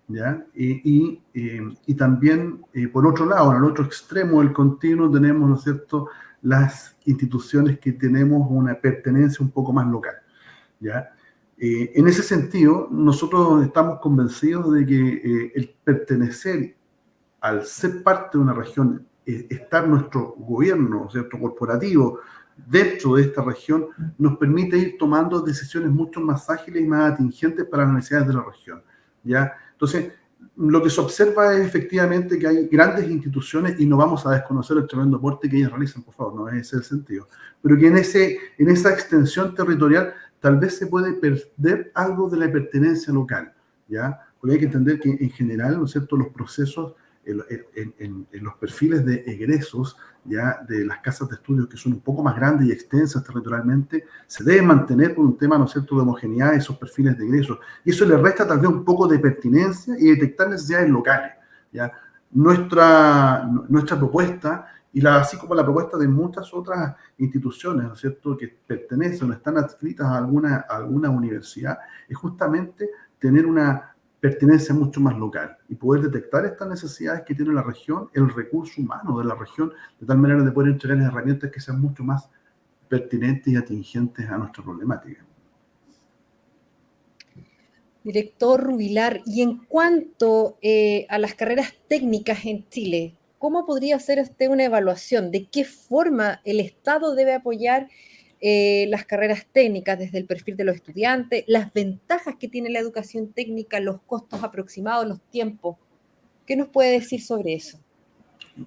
S9: ¿ya? Y también, por otro lado, en el otro extremo del continuo tenemos, ¿no es cierto?, las instituciones que tenemos una pertenencia un poco más local, ¿ya? En ese sentido, nosotros estamos convencidos de que el pertenecer al ser parte de una región, estar nuestro gobierno, ¿cierto?, corporativo dentro de esta región, nos permite ir tomando decisiones mucho más ágiles y más atingentes para las necesidades de la región, ¿ya? Entonces, lo que se observa es efectivamente que hay grandes instituciones, y no vamos a desconocer el tremendo aporte que ellas realizan, por favor, no es ese el sentido, pero que en esa extensión territorial tal vez se puede perder algo de la pertenencia local, ¿ya? Porque hay que entender que en general, ¿no es cierto?, los procesos, en los perfiles de egresos, ya de las casas de estudios que son un poco más grandes y extensas territorialmente, se debe mantener por un tema, ¿no es cierto?, de homogeneidad de esos perfiles de egresos. Y eso le resta tal vez un poco de pertinencia y detectar necesidades locales, ¿ya? Nuestra propuesta, así como la propuesta de muchas otras instituciones, ¿no es cierto?, que pertenecen o están adscritas a alguna universidad, es justamente tener una pertenencia mucho más local y poder detectar estas necesidades que tiene la región, el recurso humano de la región, de tal manera de poder entregar herramientas que sean mucho más pertinentes y atingentes a nuestra problemática.
S3: Director Rubilar, y en cuanto a las carreras técnicas en Chile, ¿cómo podría hacer usted una evaluación? ¿De qué forma el Estado debe apoyar las carreras técnicas desde el perfil de los estudiantes, las ventajas que tiene la educación técnica, los costos aproximados, los tiempos. ¿Qué nos puede decir sobre eso?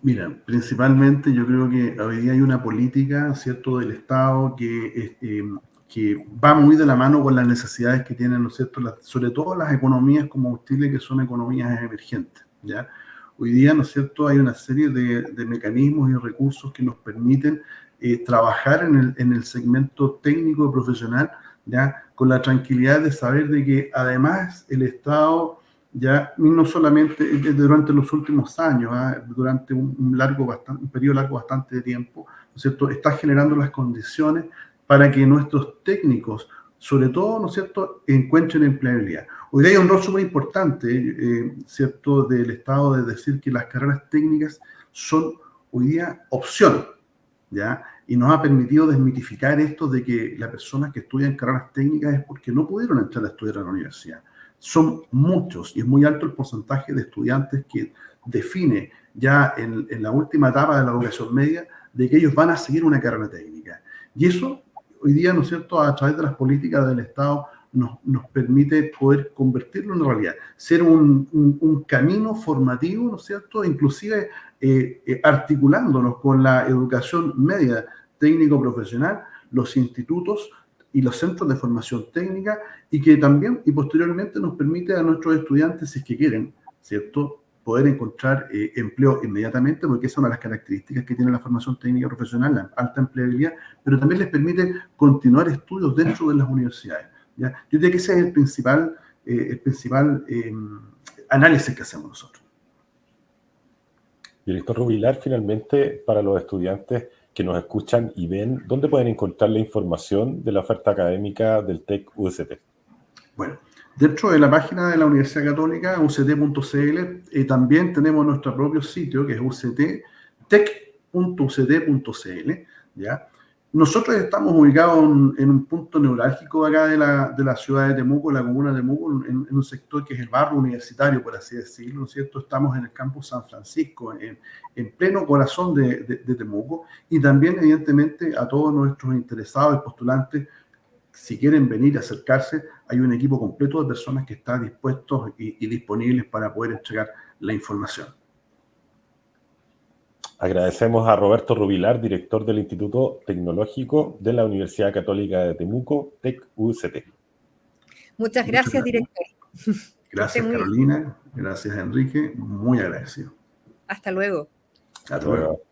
S9: Mira, principalmente yo creo que hoy día hay una política, ¿cierto?, del Estado que va muy de la mano con las necesidades que tienen, ¿no es cierto?, sobre todo las economías como Chile, que son economías emergentes, ¿ya? Hoy día, ¿no es cierto?, hay una serie de mecanismos y recursos que nos permiten trabajar en el segmento técnico y profesional, ¿ya?, con la tranquilidad de saber de que además el Estado, ya no solamente durante los últimos años, durante un periodo largo bastante de tiempo, ¿no es cierto?, está generando las condiciones para que nuestros técnicos, sobre todo, ¿no es cierto?, encuentren empleabilidad. Hoy día hay un rol súper importante, ¿cierto?, del Estado de decir que las carreras técnicas son hoy día opción, ¿ya? Y nos ha permitido desmitificar esto de que las personas que estudian carreras técnicas es porque no pudieron entrar a estudiar a la universidad. Son muchos y es muy alto el porcentaje de estudiantes que define ya en la última etapa de la educación media de que ellos van a seguir una carrera técnica. Y eso hoy día, ¿no es cierto?, a través de las políticas del Estado nos permite poder convertirlo en realidad, ser un camino formativo, ¿no es cierto?, inclusive articulándonos con la educación media técnico-profesional, los institutos y los centros de formación técnica, y que también y posteriormente nos permite a nuestros estudiantes, si es que quieren, ¿cierto?, poder encontrar empleo inmediatamente, porque esa es una de las características que tiene la formación técnica profesional, la alta empleabilidad, pero también les permite continuar estudios dentro de las universidades, ¿ya? Yo diría que ese es el principal análisis que hacemos nosotros.
S2: Director Rubilar, finalmente, para los estudiantes que nos escuchan y ven, ¿dónde pueden encontrar la información de la oferta académica del TEC UST?
S9: Bueno, dentro de la página de la Universidad Católica, uct.cl, también tenemos nuestro propio sitio, que es tec.uct.cl, ¿ya? Nosotros estamos ubicados en un punto neurálgico acá de la ciudad de Temuco, la comuna de Temuco, en un sector que es el barrio universitario, por así decirlo, ¿no es cierto? Estamos en el campus San Francisco, en pleno corazón de Temuco, y también, evidentemente, a todos nuestros interesados y postulantes, si quieren venir a acercarse, hay un equipo completo de personas que está dispuestos y disponibles para poder entregar la información.
S2: Agradecemos a Roberto Rubilar, director del Instituto Tecnológico de la Universidad Católica de Temuco, TEC-UCT.
S3: Muchas gracias, director.
S9: Gracias, Carolina. Gracias, Enrique. Muy agradecido.
S3: Hasta luego.
S9: Hasta luego.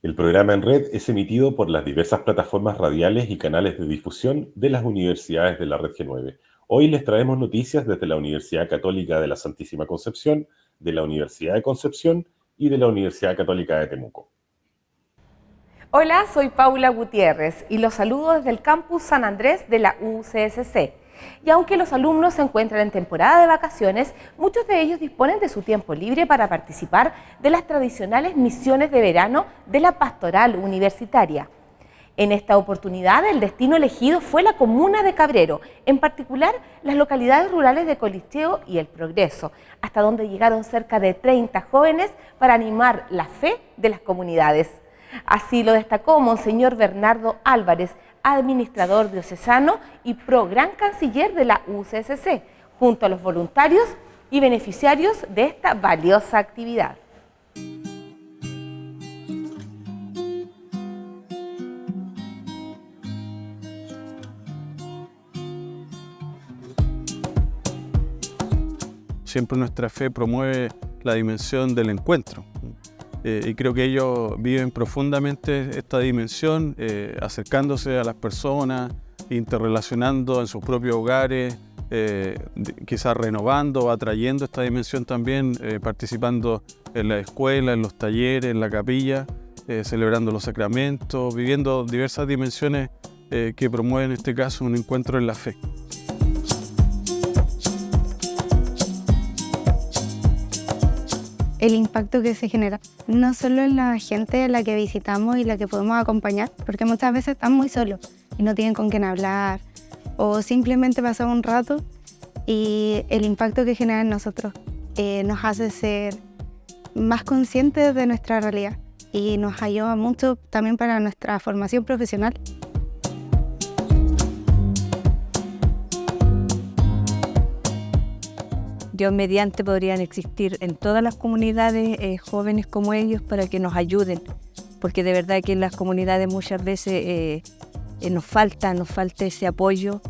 S2: El programa en red es emitido por las diversas plataformas radiales y canales de difusión de las universidades de la Red G9. Hoy les traemos noticias desde la Universidad Católica de la Santísima Concepción, de la Universidad de Concepción y de la Universidad Católica de Temuco.
S10: Hola, soy Paula Gutiérrez y los saludo desde el campus San Andrés de la UCSC. Y aunque los alumnos se encuentran en temporada de vacaciones, muchos de ellos disponen de su tiempo libre para participar de las tradicionales misiones de verano de la pastoral universitaria. En esta oportunidad, el destino elegido fue la comuna de Cabrero, en particular las localidades rurales de Colicheo y El Progreso, hasta donde llegaron cerca de 30 jóvenes para animar la fe de las comunidades. Así lo destacó Monseñor Bernardo Álvarez, administrador diocesano y pro-gran canciller de la UCSC, junto a los voluntarios y beneficiarios de esta valiosa actividad.
S11: Siempre nuestra fe promueve la dimensión del encuentro. Y creo que ellos viven profundamente esta dimensión, acercándose a las personas, interrelacionando en sus propios hogares, quizás renovando, atrayendo esta dimensión también, participando en la escuela, en los talleres, en la capilla, celebrando los sacramentos, viviendo diversas dimensiones que promueven en este caso un encuentro en la fe.
S12: El impacto que se genera, no solo en la gente a la que visitamos y la que podemos acompañar, porque muchas veces están muy solos y no tienen con quién hablar, o simplemente pasar un rato, y el impacto que genera en nosotros nos hace ser más conscientes de nuestra realidad y nos ayuda mucho también para nuestra formación profesional.
S13: Dios mediante podrían existir en todas las comunidades jóvenes como ellos para que nos ayuden, porque de verdad que en las comunidades muchas veces nos falta ese apoyo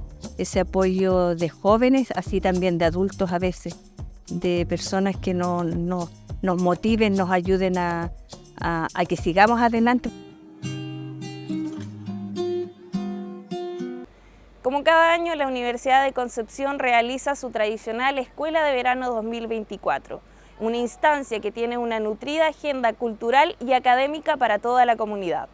S13: de jóvenes, así también de adultos a veces, de personas que nos motiven, nos ayuden a que sigamos adelante.
S14: Como cada año, la Universidad de Concepción realiza su tradicional Escuela de Verano 2024, una instancia que tiene una nutrida agenda cultural y académica para toda la comunidad.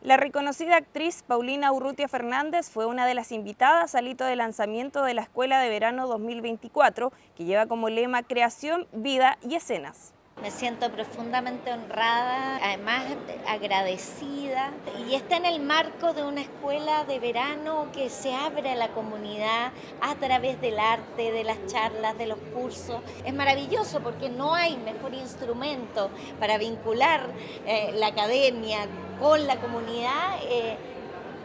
S14: La reconocida actriz Paulina Urrutia Fernández fue una de las invitadas al hito de lanzamiento de la Escuela de Verano 2024, que lleva como lema Creación, Vida y Escenas.
S15: Me siento profundamente honrada, además agradecida, y está en el marco de una escuela de verano que se abre a la comunidad a través del arte, de las charlas, de los cursos. Es maravilloso porque no hay mejor instrumento para vincular la academia con la comunidad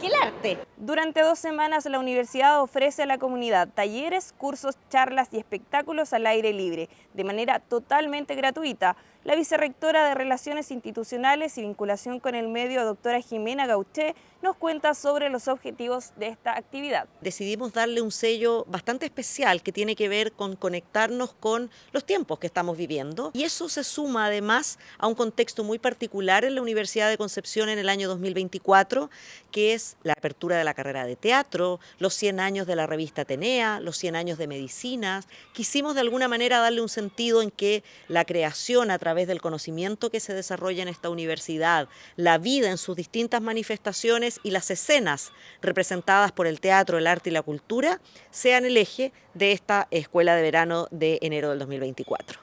S15: que el arte.
S14: Durante 2 semanas la universidad ofrece a la comunidad talleres, cursos, charlas y espectáculos al aire libre, de manera totalmente gratuita. La vicerrectora de Relaciones Institucionales y Vinculación con el Medio, doctora Jimena Gauché, nos cuenta sobre los objetivos de esta actividad.
S16: Decidimos darle un sello bastante especial que tiene que ver con conectarnos con los tiempos que estamos viviendo, y eso se suma además a un contexto muy particular en la Universidad de Concepción en el año 2024, que es la apertura de la carrera de teatro, los 100 años de la revista Atenea, los 100 años de medicinas. Quisimos de alguna manera darle un sentido en que la creación a través del conocimiento que se desarrolla en esta universidad, la vida en sus distintas manifestaciones y las escenas representadas por el teatro, el arte y la cultura sean el eje de esta Escuela de Verano de enero del 2024.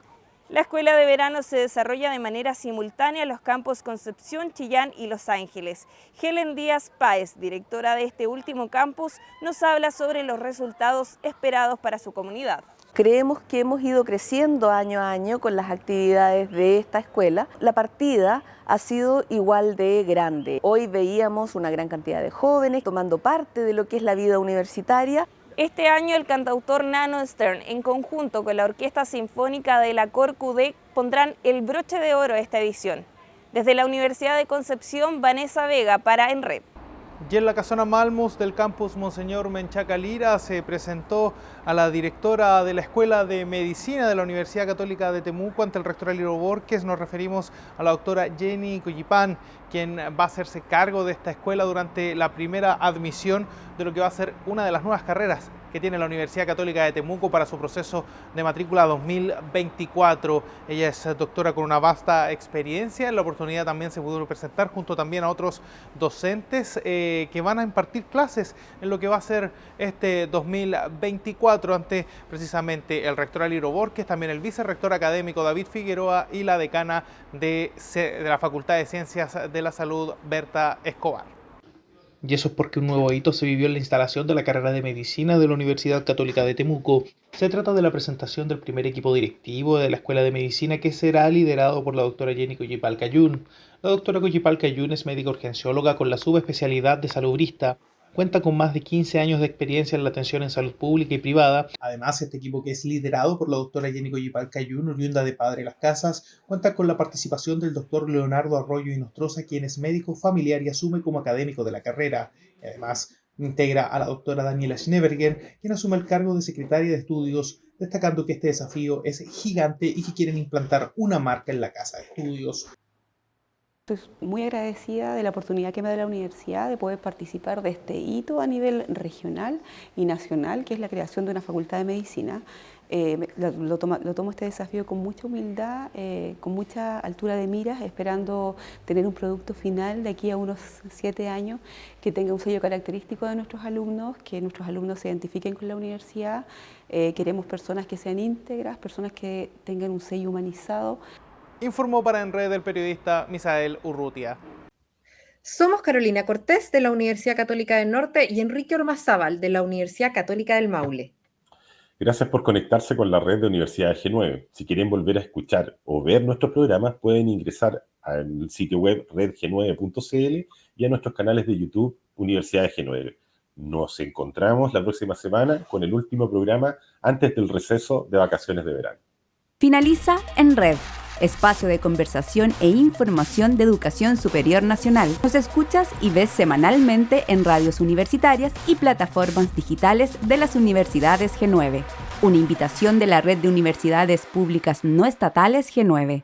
S14: La Escuela de Verano se desarrolla de manera simultánea en los campos Concepción, Chillán y Los Ángeles. Helen Díaz Páez, directora de este último campus, nos habla sobre los resultados esperados para su comunidad.
S17: Creemos que hemos ido creciendo año a año con las actividades de esta escuela. La partida ha sido igual de grande. Hoy veíamos una gran cantidad de jóvenes tomando parte de lo que es la vida universitaria.
S14: Este año el cantautor Nano Stern, en conjunto con la Orquesta Sinfónica de la Cor-Cudec, pondrán el broche de oro a esta edición. Desde la Universidad de Concepción, Vanessa Vega para En Red.
S18: Y en la Casona Malmus del campus Monseñor Menchaca Lira se presentó a la directora de la Escuela de Medicina de la Universidad Católica de Temuco ante el rector Aliro Borges. Nos referimos a la doctora Jenny Collipán, quien va a hacerse cargo de esta escuela durante la primera admisión de lo que va a ser una de las nuevas carreras que tiene la Universidad Católica de Temuco para su proceso de matrícula 2024. Ella es doctora con una vasta experiencia. En la oportunidad también se pudo presentar junto también a otros docentes que van a impartir clases en lo que va a ser este 2024 ante precisamente el rector Aliro Borges, también el vicerrector académico David Figueroa y la decana de la Facultad de Ciencias de la Salud, Berta Escobar.
S19: Y eso es porque un nuevo hito se vivió en la instalación de la carrera de Medicina de la Universidad Católica de Temuco. Se trata de la presentación del primer equipo directivo de la Escuela de Medicina, que será liderado por la doctora Jenny Collipal Cayún. La doctora Collipal Cayún es médica urgencióloga con la subespecialidad de salubrista. Cuenta con más de 15 años de experiencia en la atención en salud pública y privada. Además, este equipo, que es liderado por la doctora Jenny Collipal Cayún, oriunda de Padre Las Casas, cuenta con la participación del doctor Leonardo Arroyo Inostroza, quien es médico familiar y asume como académico de la carrera. Y además, integra a la doctora Daniela Schneeberger, quien asume el cargo de secretaria de estudios, destacando que este desafío es gigante y que quieren implantar una marca en la casa de estudios.
S20: Estoy muy agradecida de la oportunidad que me da la universidad de poder participar de este hito a nivel regional y nacional, que es la creación de una facultad de medicina. Lo tomo este desafío con mucha humildad, con mucha altura de miras, esperando tener un producto final de aquí a unos 7 años que tenga un sello característico de nuestros alumnos, que nuestros alumnos se identifiquen con la universidad. Queremos personas que sean íntegras, personas que tengan un sello humanizado.
S18: Informó para En Red el periodista Misael Urrutia.
S3: Somos Carolina Cortés de la Universidad Católica del Norte y Enrique Ormazábal de la Universidad Católica del Maule.
S2: Gracias por conectarse con la red de Universidad G9. Si quieren volver a escuchar o ver nuestros programas, pueden ingresar al sitio web redg9.cl y a nuestros canales de YouTube Universidad G9. Nos encontramos la próxima semana con el último programa antes del receso de vacaciones de verano.
S1: Finaliza En Red, espacio de conversación e información de educación superior nacional. Nos escuchas y ves semanalmente en radios universitarias y plataformas digitales de las universidades G9. Una invitación de la Red de Universidades Públicas No Estatales G9.